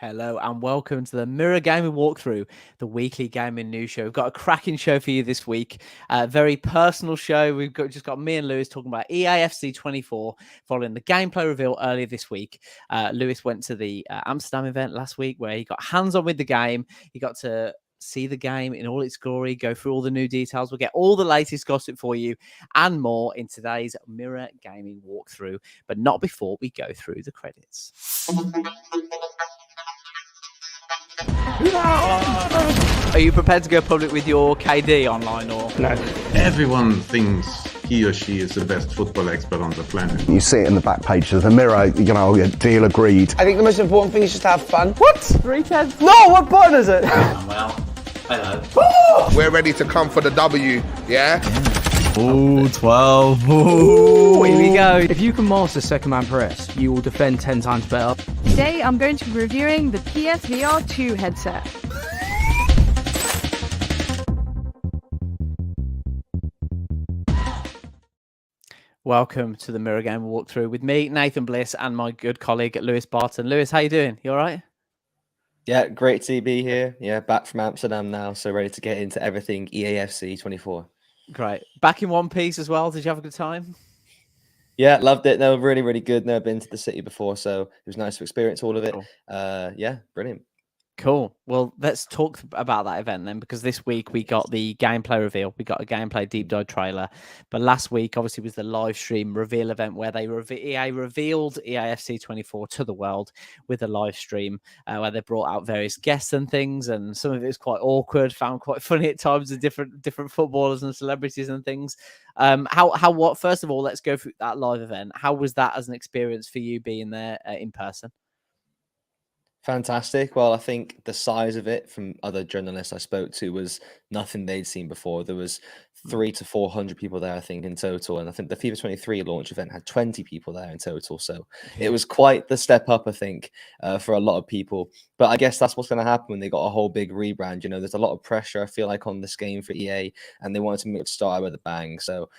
Hello and welcome to the Mirror Gaming Walkthrough, the weekly gaming news show. We've got a cracking show for you this week. Very personal show. We've just got me and Lewis talking about EAFC 24 following the gameplay reveal earlier this week. Lewis went to the Amsterdam event last week where he got hands-on with the game. He got to see the game in all its glory, go through all the new details. We'll get all the latest gossip for you and more in today's Mirror Gaming Walkthrough, but not before we go through the credits. Are you prepared to go public with your KD online or no? Everyone thinks he or she is the best football expert on the planet. You see it in the back page of the Mirror, deal agreed. I think the most important thing is just to have fun. What? 310? No, what button is it? Well, hello. We're ready to come for the W, yeah? Ooh, 12. Ooh, here we go. If you can master second man press, you will defend 10 times better. Today I'm going to be reviewing the PSVR 2 headset. Welcome to the Mirror Game Walkthrough with me, Nathan Bliss, and my good colleague, Lewis Barton. Lewis, how you doing? You all right? Yeah, great to be here. Yeah, back from Amsterdam now, so ready to get into everything EAFC 24. Great. Back in one piece as well. Did you have a good time? Yeah, loved it. No, really, really good. Never been to the city before, so it was nice to experience all of it. Cool. Yeah, brilliant. Cool. Well, let's talk about that event then, because this week we got the gameplay reveal. We got a gameplay deep dive trailer. But last week, obviously, was the live stream reveal event where they EA revealed EAFC 24 to the world with a live stream where they brought out various guests and things. And some of it was quite awkward, found quite funny at times, the different footballers and celebrities and things. What? First of all, let's go through that live event. How was that as an experience for you being there in person? Fantastic. Well, I think the size of it from other journalists I spoke to was nothing they'd seen before. There was 300 to 400 people there, I think, in total. And I think the FIFA 23 launch event had 20 people there in total. So it was quite the step up, I think, for a lot of people. But I guess that's what's going to happen when they got a whole big rebrand. You know, there's a lot of pressure, I feel like, on this game for EA, and they wanted to make it start with a bang. So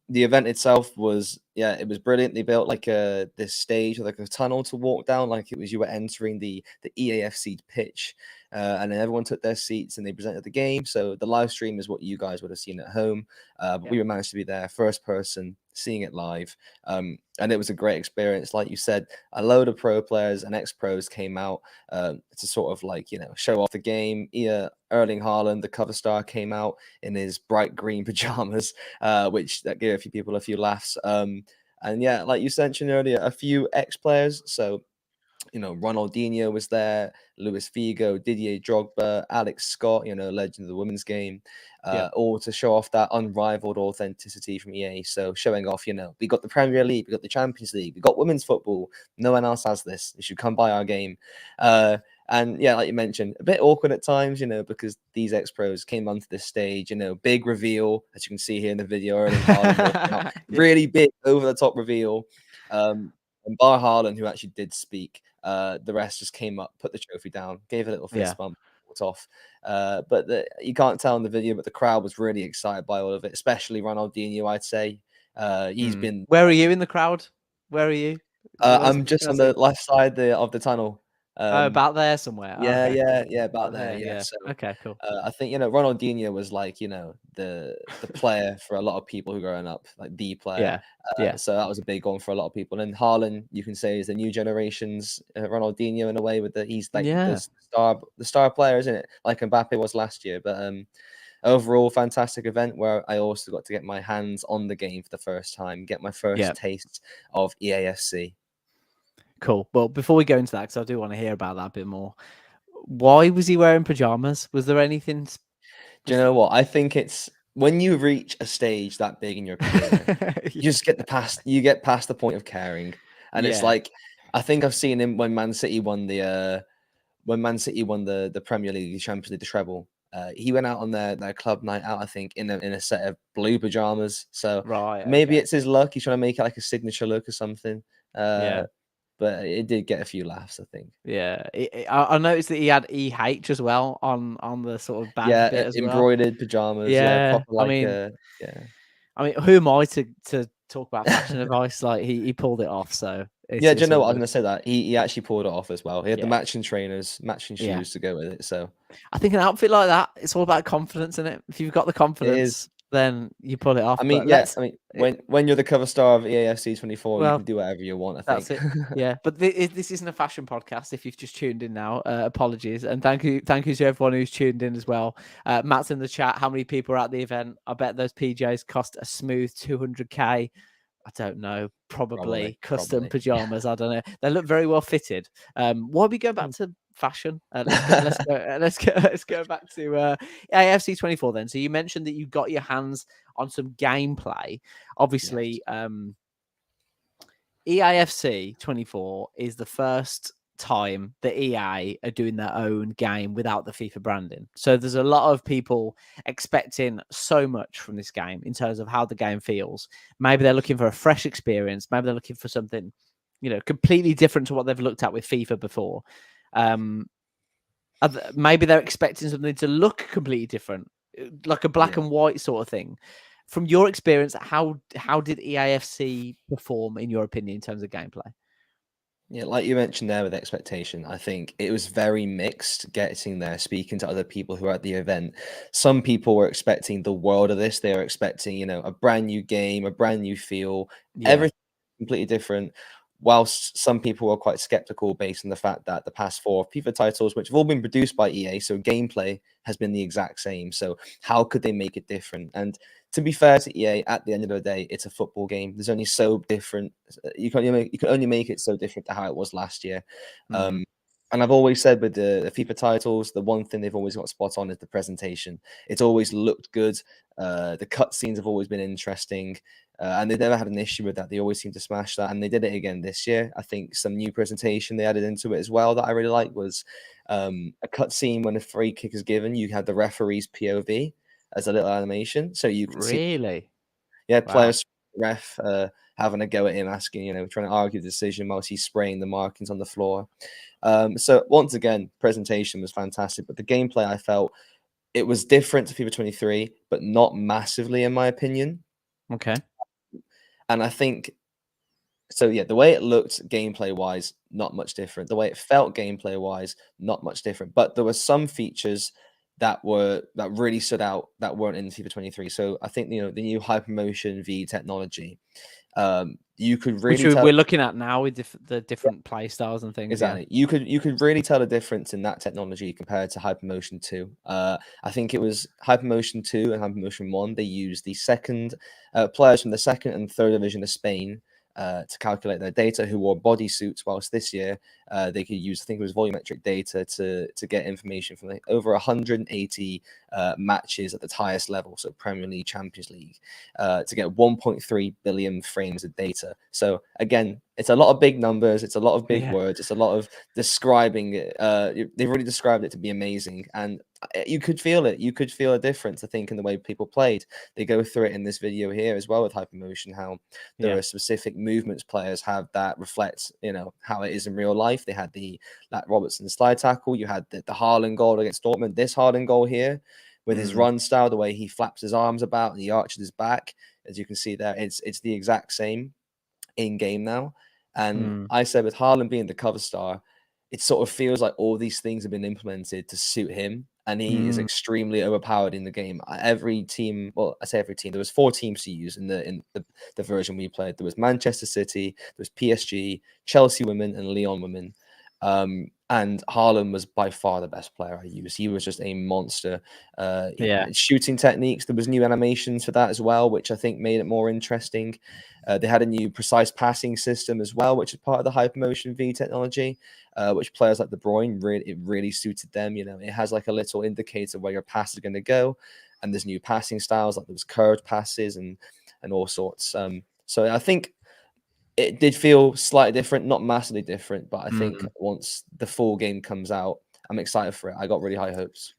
the event itself was, yeah, it was brilliantly built, like this stage, like a tunnel to walk down, like it was you were entering the EAFC pitch. And then everyone took their seats and they presented the game. So the live stream is what you guys would have seen at home. But we managed to be there, first person, seeing it live. And it was a great experience. Like you said, a load of pro players and ex-pros came out to sort of like, show off the game. Erling Haaland, the cover star, came out in his bright green pajamas, which that gave a few people a few laughs. And yeah, like you mentioned earlier, a few ex-players. So Ronaldinho was there, Luis Figo, Didier Drogba, Alex Scott, legend of the women's game, all to show off that unrivaled authenticity from EA. So showing off, we got the Premier League, we got the Champions League, we got women's football. No one else has this. You should come by our game. And yeah, like you mentioned, a bit awkward at times, because these ex-pros came onto this stage, big reveal, as you can see here in the video, really big over-the-top reveal. And bar Haaland, who actually did speak, the rest just came up, put the trophy down, gave a little fist bump, walked off. But you can't tell in the video, but the crowd was really excited by all of it, especially Ronaldinho, I'd say. He's been... Where are you in the crowd? Where are you? I'm just on the left side of the tunnel. About there somewhere. Yeah, okay. yeah, about there. Yeah. So, okay, cool. I think Ronaldinho was like the player for a lot of people who growing up, like the player. So that was a big one for a lot of people. And Haaland, you can say, is the new generation's Ronaldinho in a way. He's like the star player, isn't it? Like Mbappe was last year. But overall, fantastic event where I also got to get my hands on the game for the first time, get my first taste of EAFC. Cool. Well, before we go into that, because I do want to hear about that a bit more, why was he wearing pajamas? Was there anything? Do you know what? I think it's when you reach a stage that big in your career, you just get past the point of caring. And it's like, I think I've seen him when Man City won the Premier League, the Champions League, the treble. He went out on their club night out, I think, in a set of blue pajamas. So maybe it's his luck. He's trying to make it like a signature look or something. But it did get a few laughs, I think. Yeah, I noticed that he had EH as well on the sort of back bit as embroidered pajamas. I mean, who am I to talk about fashion advice? Like he pulled it off, so Yeah, do you it's know all what I was good. going to say? That he actually pulled it off as well. He had the Yeah. matching trainers, matching Yeah. shoes to go with it. So I think an outfit like that, it's all about confidence, isn't it? If you've got the it is. confidence, then you pull it off. I mean, But yeah. let's I mean, when you're the cover star of EAFC 24, you well, can do whatever you want. I that's think. it. Yeah, but this isn't a fashion podcast. If you've just tuned in now, apologies, and thank you to everyone who's tuned in as well. Matt's in the chat. How many people are at the event? I bet those PJs cost a smooth 200k. I don't know. Probably custom pajamas. I don't know. They look very well fitted. Why we go back to fashion? Let's go back to AFC 24 then. So you mentioned that you got your hands on some gameplay. Obviously, EAFC 24 is the first time that EA are doing their own game without the FIFA branding. So there's a lot of people expecting so much from this game in terms of how the game feels. Maybe they're looking for a fresh experience. Maybe they're looking for something, completely different to what they've looked at with FIFA before. Maybe they're expecting something to look completely different, like a black and white sort of thing. From your experience, how did EAFC perform in your opinion in terms of gameplay? Yeah, like you mentioned there with expectation, I think it was very mixed getting there, speaking to other people who were at the event. Some people were expecting the world of this. They were expecting, a brand new game, a brand new feel, everything completely different. Whilst some people were quite skeptical based on the fact that the past 4 FIFA titles, which have all been produced by EA, so gameplay has been the exact same. So how could they make it different? And to be fair to EA, at the end of the day, it's a football game. There's only so different. You can only make it so different to how it was last year. And I've always said with the FIFA titles, the one thing they've always got spot on is the presentation. It's always looked good. The cutscenes have always been interesting. And they've never had an issue with that. They always seem to smash that. And they did it again this year. I think some new presentation they added into it as well that I really like was a cutscene when a free kick is given. You had the referee's POV as a little animation. So you can see players, ref having a go at him, asking, trying to argue the decision whilst he's spraying the markings on the floor. So once again, presentation was fantastic. But the gameplay, I felt it was different to FIFA 23, but not massively, in my opinion. Okay. And I think, so yeah, the way it looked gameplay-wise, not much different. The way it felt gameplay-wise, not much different. But there were some features that really stood out that weren't in FIFA 23. So I think, the new Hypermotion V technology, you could really we're looking at now with the different play styles and things. Exactly. You could really tell a difference in that technology compared to Hypermotion 2. I think it was Hypermotion 2 and Hypermotion 1. They used the players from the second and third division of Spain to calculate their data who wore bodysuits, whilst this year they could use, I think it was volumetric data to get information from over 180 matches at the highest level, so Premier League, Champions League, to get 1.3 billion frames of data. So again, it's a lot of big numbers, it's a lot of big words, it's a lot of describing it. They've really described it to be amazing, and you could feel it. You could feel a difference, I think, in the way people played. They go through it in this video here as well with Hypermotion, how there are specific movements players have that reflect, how it is in real life. They had that Robertson slide tackle. You had the Haaland goal against Dortmund. This Haaland goal here, with his run style, the way he flaps his arms about and he arches his back, as you can see there, it's the exact same in game now. And I said with Haaland being the cover star, it sort of feels like all these things have been implemented to suit him, and he is extremely overpowered in the game. Every team, well, I say every team, there was 4 teams to use in the version we played. There was Manchester City, there was PSG, Chelsea women, and Lyon women. And Haaland was by far the best player I used. He was just a monster. Shooting techniques, there was new animations for that as well, which I think made it more interesting. They had a new precise passing system as well, which is part of the Hypermotion V technology, which players like De Bruyne, really suited them. It has like a little indicator where your pass is going to go, and there's new passing styles, like there was curved passes and all sorts. So I think it did feel slightly different, not massively different, but I think once the full game comes out, I'm excited for it. I got really high hopes.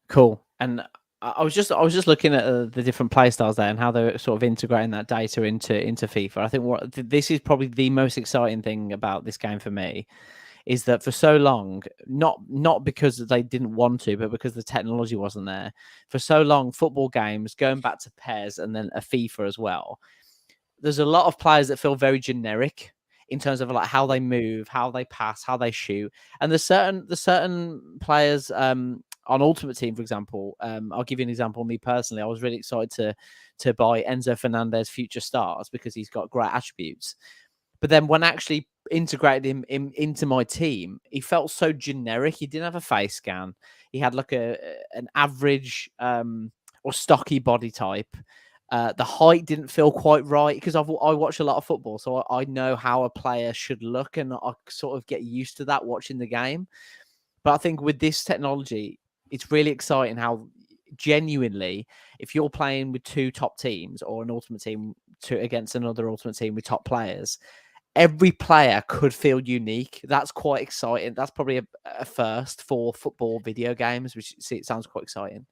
Cool. And I was just looking at the different play styles there and how they're sort of integrating that data into FIFA. I think this is probably the most exciting thing about this game for me, is that for so long, not because they didn't want to, but because the technology wasn't there, for so long, football games, going back to PES and then a FIFA as well, there's a lot of players that feel very generic. in terms of like how they move, how they pass, how they shoot. And there's certain players on Ultimate Team, for example. I'll give you an example. Me personally, I was really excited to buy Enzo Fernandez Future Stars because he's got great attributes. But then when I actually integrated him into my team, he felt so generic. He didn't have a face scan. He had like an average or stocky body type. The height didn't feel quite right because I watch a lot of football, so I know how a player should look, and I sort of get used to that watching the game. But I think with this technology, it's really exciting how genuinely, if you're playing with two top teams or an ultimate team against another ultimate team with top players, every player could feel unique. That's quite exciting. That's probably a first for football video games, which it sounds quite exciting.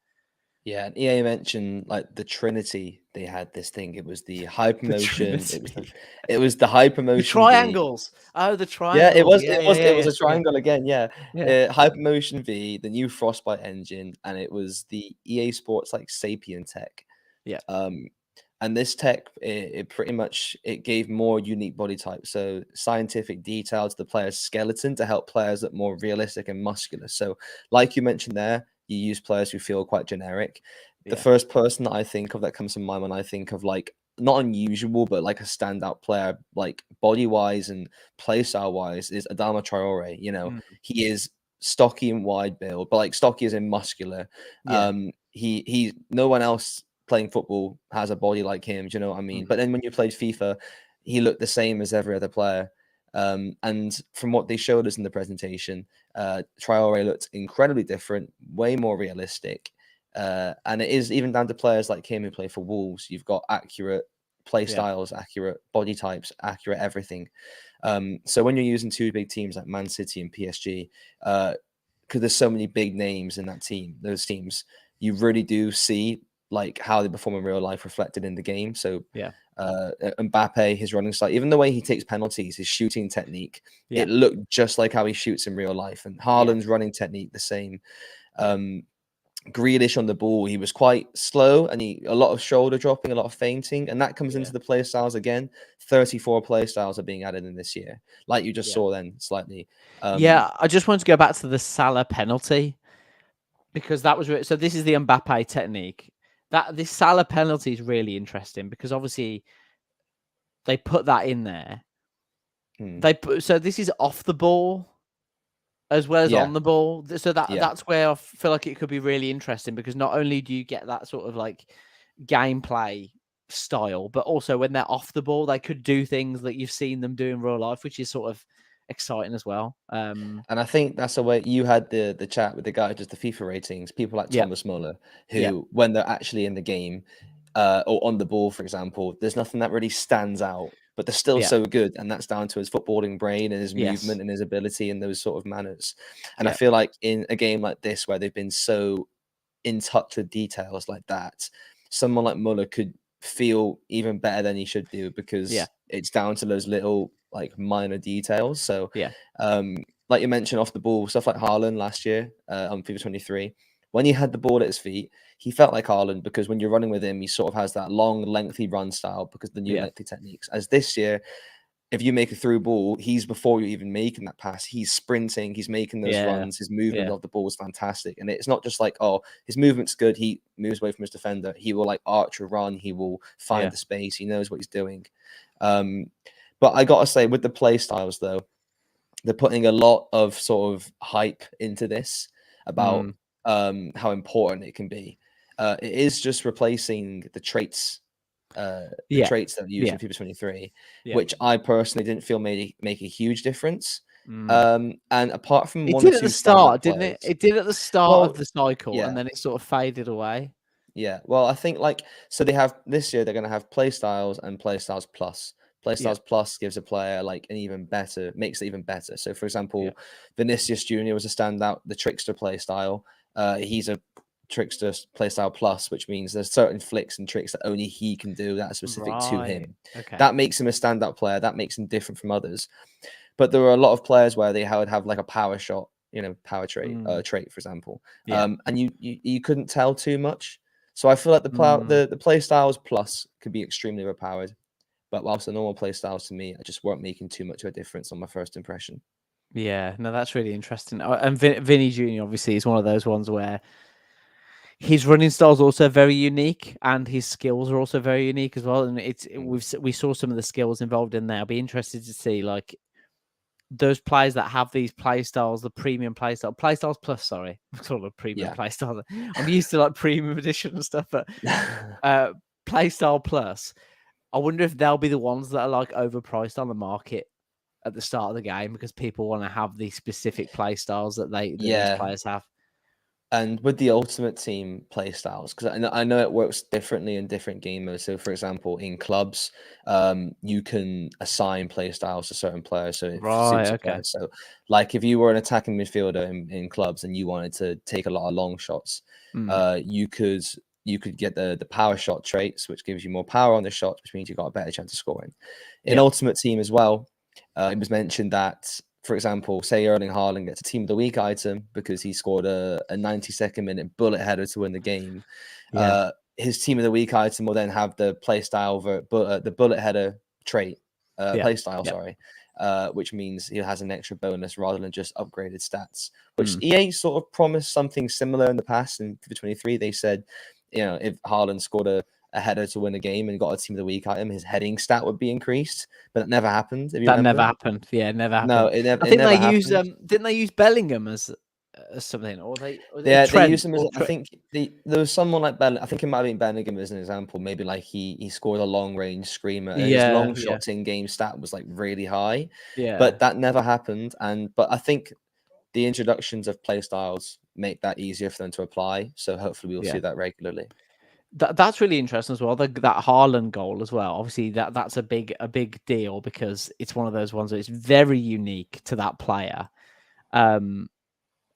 Yeah, and EA mentioned like the Trinity. They had this thing. It was the hypermotion. It was the The hypermotion V. triangles. Oh, the Yeah, triangles. it was a Yeah. triangle again. Yeah, Yeah. hypermotion V, the new Frostbite engine, and it was the EA Sports like Sapien tech. Yeah. And this tech, it pretty much it gave more unique body types, so scientific detail to the player's skeleton to help players look more realistic and muscular. So, like you mentioned there, you use players who feel quite generic. The Yeah. first person that I think of that comes to mind when I think of like not unusual, but like a standout player, like body wise and play style wise, is Adama Traore. You know, Mm. he is stocky and wide build, but like stocky as in muscular. Yeah. He no one else playing football has a body like him. Do you know what I mean? But then when you played FIFA, he looked the same as every other player. And from what they showed us in the presentation, Traore looked incredibly different, way more realistic. And it is even down to players like him who play for Wolves. You've got accurate play styles, accurate body types, accurate everything. So when you're using two big teams like Man City and PSG, because there's so many big names in those teams, you really do see like how they perform in real life reflected in the game. So Yeah. Mbappe, his running style, even the way he takes penalties, his shooting technique, Yeah. it looked just like how he shoots in real life. And Haaland's running technique, the same. Grealish on the ball, he was quite slow and a lot of shoulder dropping, a lot of feinting, and that comes into the play styles again. 34 play styles are being added in this year, like you just saw then slightly. I just wanted to go back to the Salah penalty because that was so. This is the Mbappe technique. This Salah penalty is really interesting because obviously they put that in there. So this is off the ball as well as on the ball. So that's where I feel like it could be really interesting because not only do you get that sort of like gameplay style, but also when they're off the ball, they could do things that you've seen them do in real life, which is sort of exciting as well. And I think that's the way you had the chat with the guy, just the FIFA ratings, people like Thomas Muller, who when they're actually in the game or on the ball, for example, there's nothing that really stands out, but they're still so good. And that's down to his footballing brain and his movement and his ability and those sort of manners. And I feel like in a game like this, where they've been so in touch with details like that, someone like Muller could feel even better than he should do because it's down to those little like minor details. So like you mentioned off the ball, stuff like Haaland last year on FIFA 23, when he had the ball at his feet, he felt like Haaland because when you're running with him, he sort of has that long, lengthy run style because of the new lengthy techniques. As this year, if you make a through ball, he's before you even making that pass, he's sprinting, he's making those runs, his movement of the ball is fantastic. And it's not just like, oh, his movement's good, he moves away from his defender, he will like arch a run, he will find the space, he knows what he's doing. But I gotta say, with the play styles though, they're putting a lot of sort of hype into this about how important it can be. It is just replacing the traits traits that we use in FIFA 23, which I personally didn't feel make a huge difference. And apart from it did at the start, didn't it? It did at the start of the cycle, and then it sort of faded away. Yeah, well, I think like so they have this year they're going to have play styles and play styles plus. Playstyles Plus gives a player like an even better, makes it even better. So, for example, Vinicius Jr. was a standout, the Trickster playstyle. He's a Trickster playstyle Plus, which means there's certain flicks and tricks that only he can do that are specific to him. Okay. That makes him a standout player. That makes him different from others. But there are a lot of players where they would have like a power shot, you know, power trait, for example. And you couldn't tell too much. So I feel like the Playstyles Plus could be extremely overpowered. But whilst the normal play styles to me, I just weren't making too much of a difference on my first impression. Yeah, no, that's really interesting. And Vinny Jr. obviously is one of those ones where his running style is also very unique, and his skills are also very unique as well. And we saw some of the skills involved in there. I'll be interested to see like those players that have these play styles, the premium play styles plus. Sorry, I'm calling it premium play style. I'm used to like premium edition and stuff, but play style plus. I wonder if they'll be the ones that are like overpriced on the market at the start of the game because people want to have these specific play styles that these players have. And with the Ultimate Team play styles, because I know it works differently in different game modes. So, for example, in clubs, you can assign play styles to certain players, so it suits a player. So, like if you were an attacking midfielder in clubs and you wanted to take a lot of long shots, you could get the power shot traits, which gives you more power on the shots, which means you've got a better chance of scoring. In Ultimate Team as well, it was mentioned that, for example, say Erling Haaland gets a Team of the Week item because he scored a 92nd minute bullet header to win the game. His Team of the Week item will then have the play style, the bullet header trait, play style, which means he has an extra bonus rather than just upgraded stats, which EA sort of promised something similar in the past. In FIFA 23, they said, if Haaland scored a header to win a game and got a Team of the Week item, his heading stat would be increased, but that never happened. Never happened. Yeah, never happened. No, it never. I think they use didn't they use Bellingham as something, or they use him as. I think there was someone like Bellingham. I think it might have been Bellingham as an example. Maybe like he scored a long range screamer. And his long shots in game stat was like really high. Yeah, but that never happened. But I think the introductions of play styles make that easier for them to apply. So hopefully we'll see that regularly. That's really interesting as well. That Haaland goal as well. Obviously, that's a big deal because it's one of those ones that is very unique to that player. I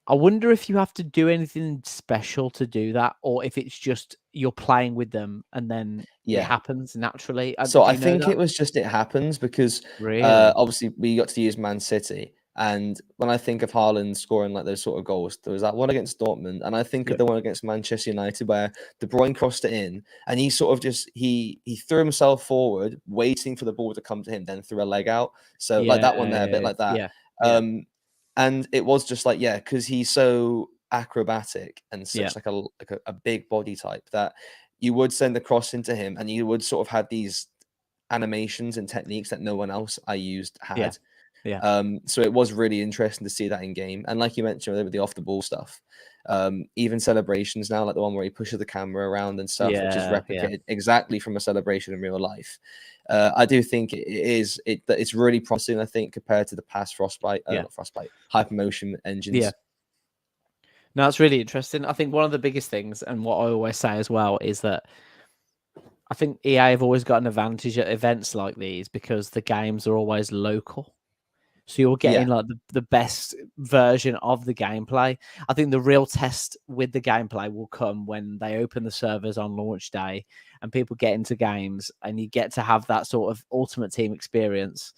wonder if you have to do anything special to do that, or if it's just you're playing with them and then it happens naturally. So I think it was just it happens because obviously we got to use Man City. And when I think of Haaland scoring like those sort of goals, there was that one against Dortmund, and I think of the one against Manchester United where De Bruyne crossed it in, and he sort of just he threw himself forward, waiting for the ball to come to him, then threw a leg out. So like that one there, a bit like that. And it was just like because he's so acrobatic and such like a big body type that you would send the cross into him, and you would sort of have these animations and techniques that no one else I used had. So it was really interesting to see that in game. And like you mentioned with the off the ball stuff, even celebrations now, like the one where he pushes the camera around and stuff, which is replicated exactly from a celebration in real life. I do think it's really promising, I think, compared to the past not Frostbite, Hypermotion engines. No, it's really interesting. I think one of the biggest things, and what I always say as well, is that I think EA have always got an advantage at events like these because the games are always local. So you're getting like the best version of the gameplay. I think the real test with the gameplay will come when they open the servers on launch day and people get into games and you get to have that sort of Ultimate Team experience.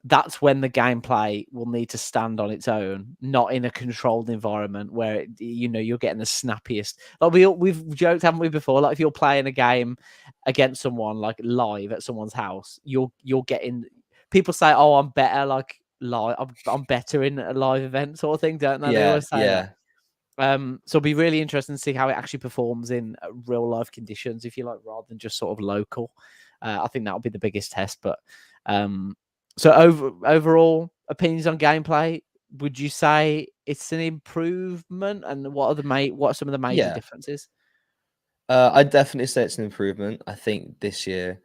That's when the gameplay will need to stand on its own, not in a controlled environment where you're getting the snappiest. Like we've joked, haven't we, before? Like if you're playing a game against someone like live at someone's house, you're getting. People say, "Oh, I'm better." Like live, I'm better in a live event sort of thing, don't they? They always say that. So it'll be really interesting to see how it actually performs in real life conditions, if you like, rather than just sort of local. I think that'll be the biggest test. But so overall opinions on gameplay, would you say it's an improvement? And what are some of the major differences? I'd definitely say it's an improvement. I think this year,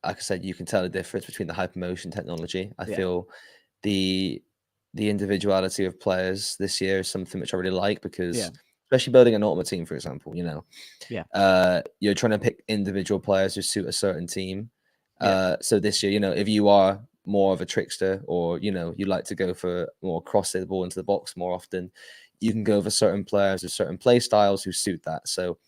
like I said, you can tell the difference between the hypermotion technology. I feel the individuality of players this year is something which I really like because especially building an Ultimate Team, for example, you're trying to pick individual players who suit a certain team. So this year, if you are more of a trickster or, you like to go for more cross the ball into the box more often, you can go for certain players with certain play styles who suit that. So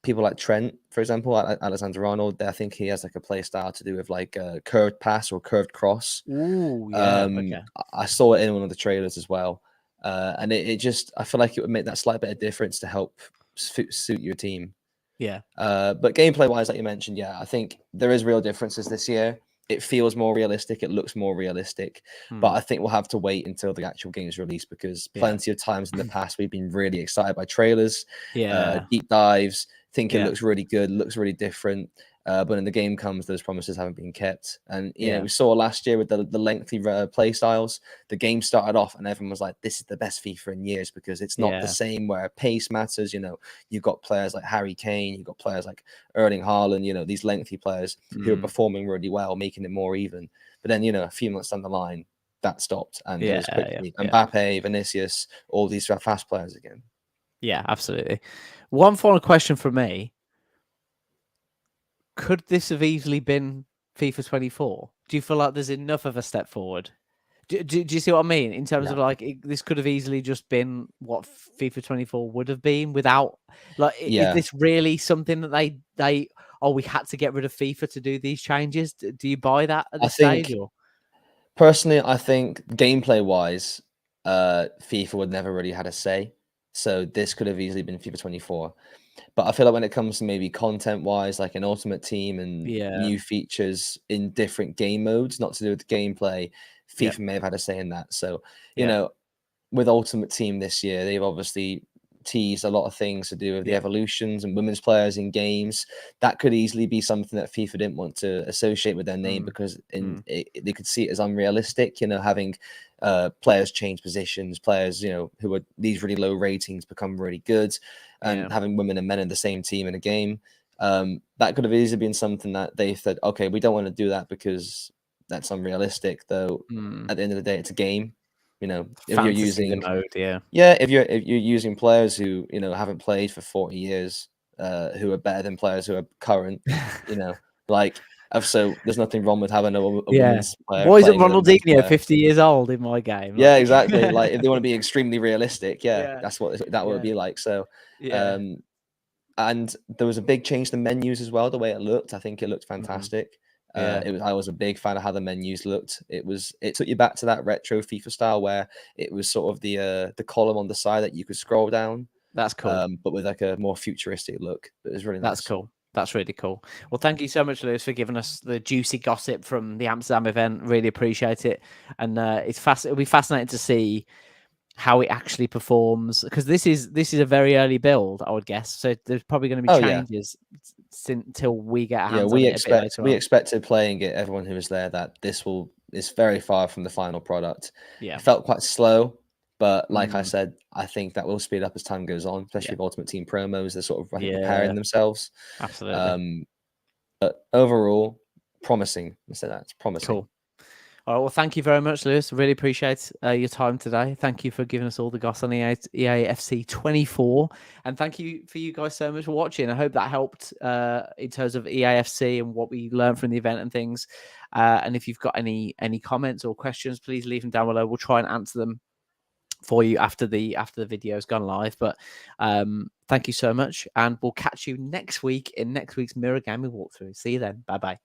people like Trent, for example, Alexander-Arnold, I think he has like a play style to do with like a curved pass or curved cross. Ooh, yeah. I saw it in one of the trailers as well. And it just, I feel like it would make that slight bit of difference to help suit your team. Yeah. But gameplay wise, like you mentioned, I think there is real differences this year. it feels more realistic. It looks more realistic. But I think we'll have to wait until the actual game is released, because plenty of times in the past we've been really excited by trailers, deep dives, think it looks really good, looks really different. But when the game comes, those promises haven't been kept. And you know, we saw last year with the lengthy play styles, the game started off and everyone was like, this is the best FIFA in years, because it's not the same where pace matters. You know, you've got players like Harry Kane, you've got players like Erling Haaland, you know, these lengthy players who are performing really well, making it more even. But then, you know, a few months down the line, that stopped, and it was quickly Mbappe, Vinicius, all these fast players again. Yeah, absolutely. One final question from me. Could this have easily been FIFA 24? Do you feel like there's enough of a step forward? Do you see what I mean? In terms of like, this could have easily just been what FIFA 24 would have been without, like, is this really something that we had to get rid of FIFA to do these changes? Do you buy that at this stage? Or? Personally, I think gameplay wise, FIFA would never really had a say. So this could have easily been FIFA 24. But I feel like when it comes to maybe content wise, like an ultimate team and new features in different game modes, not to do with the gameplay, FIFA may have had a say in that. So, you know, with Ultimate Team this year, they've obviously teased a lot of things to do with the evolutions and women's players in games. That could easily be something that FIFA didn't want to associate with their name, because they could see it as unrealistic, you know, having players change positions, players, you know, who are these really low ratings become really good, and having women and men in the same team in a game. That could have easily been something that they said, okay, we don't want to do that because that's unrealistic, though. At the end of the day, it's a game. You know, if Fantasy you're using mode, if you're using players who, you know, haven't played for 40 years, who are better than players who are current, you know, like, so there's nothing wrong with having a women's player. Why isn't playing with a men's Ronaldinho player. 50 years old in my game? Yeah, Like... exactly. Like, if they want to be extremely realistic, that's what that would be like. So, and there was a big change to menus as well. The way it looked, I think it looked fantastic. I was a big fan of how the menus looked. It took you back to that retro FIFA style where it was sort of the column on the side that you could scroll down. That's cool. But with like a more futuristic look. It was really nice. That's cool. That's really cool. Well, thank you so much, Lewis, for giving us the juicy gossip from the Amsterdam event. Really appreciate it. And it'll be fascinating to see how it actually performs, because this is a very early build, I would guess. So there's probably going to be changes until we get our hands on it. We expected playing it, everyone who was there, that is very far from the final product. It felt quite slow, but like I said, I think that will speed up as time goes on, especially with Ultimate Team promos. They're sort of preparing themselves. Absolutely. But overall, promising. I say that it's promising. Cool. All right, well, thank you very much, Lewis. Really appreciate your time today. Thank you for giving us all the goss on EAFC 24. And thank you for you guys so much for watching. I hope that helped in terms of EAFC and what we learned from the event and things. And if you've got any comments or questions, please leave them down below. We'll try and answer them for you after the video's gone live. But thank you so much. And we'll catch you next week in next week's Mirror Gaming walkthrough. See you then. Bye-bye.